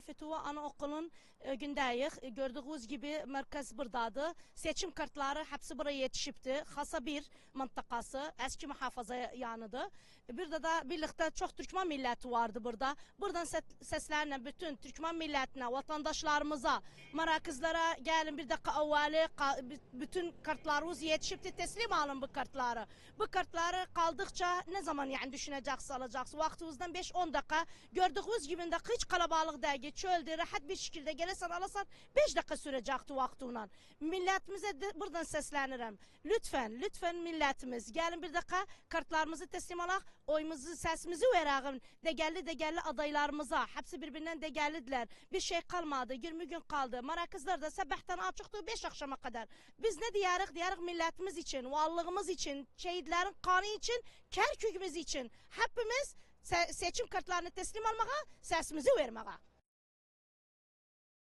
Fütuva Anaokulun gündəyik. Gördüğünüz gibi merkez buradadır. Seçim kartları hepsi buraya yetişipti. Xasa bir mıntıqası, eski muhafaza yanıdır. Bir de birlikte çok Türkmen milleti vardı burada. Buradan seslerle bütün Türkmen milletine, vatandaşlarımıza, marakızlara gelin bir dakika evveli bütün kartlarımız yetişipti. Teslim alın bu kartları. Bu kartları kaldıkça ne zaman yani düşüneceksiniz, alacaksınız. Vaktinizden 5-10 dakika gördüğünüz gibi de hiç kalabalık değil. Çölde rahat bir şekilde gelirsen alasan 5 dakika sürecekti vaktiyle. Milletimize de buradan seslenirim. Lütfen milletimiz gelin bir dakika kartlarımızı teslim alaq, oyumuzu, sesimizi verelim. Değerli adaylarımıza. Hepsi birbirinden değerlidiler. Bir şey kalmadı. 20 gün kaldı. Marakızlar da sabahtan açıktı 5 akşama kadar. Biz ne diyarıq? Diyarıq milletimiz için, varlığımız için, şehitlerin kanı için, Kerkük'ümüz için. Hepimiz seçim kartlarını teslim almağa, sesimizi vermeye.